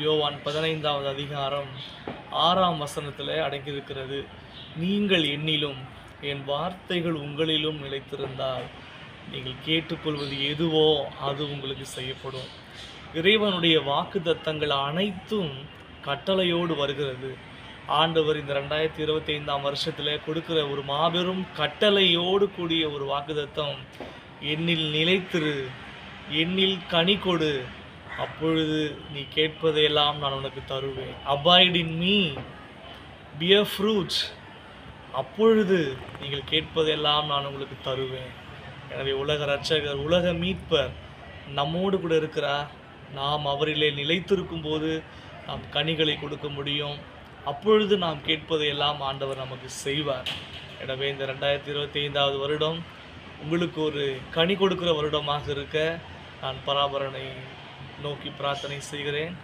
யோவான் 15வது அதிகாரம் 6ஆம் வசனத்தில் அடங்கியிருக்கிறது. நீங்கள் என்னிலும் என் வார்த்தைகள் உங்களிலும் நிலைத்திருந்தால் நீங்கள் கேட்டுக்கொள்வது எதுவோ அது உங்களுக்கு செய்யப்படும். இறைவனுடைய வாக்குத்தத்தங்கள் அனைத்தும் கட்டளையோடு வருகிறது. ஆண்டவர் இந்த 2025ஆம் வருஷத்தில் கொடுக்கிற ஒரு மாபெரும் கட்டளையோடு கூடிய ஒரு வாக்குத்தத்தம், என்னில் நிலைத்திரு, என்னில் கனி கொடு, அப்பொழுது நீ கேட்பதையெல்லாம் நான் உனக்கு தருவேன். Abide in me, bear fruits, அப்பொழுது நீங்கள் கேட்பதையெல்லாம் நான் உங்களுக்கு தருவேன். எனவே உலக இரட்சகர், உலக மீட்பர் நம்மோடு கூட இருக்கிறார். நாம் அவரிலே நிலைத்திருக்கும் போது நாம் கனிகளை கொடுக்க முடியும். அப்பொழுது நாம் கேட்பதையெல்லாம் ஆண்டவர் நமக்கு செய்வார். எனவே இந்த 2025வது வருடம் உங்களுக்கு ஒரு கனி கொடுக்கிற வருடமாக இருக்க நான் பராபரனை நோக்கி பிரார்த்தனை செய்கிறேன்.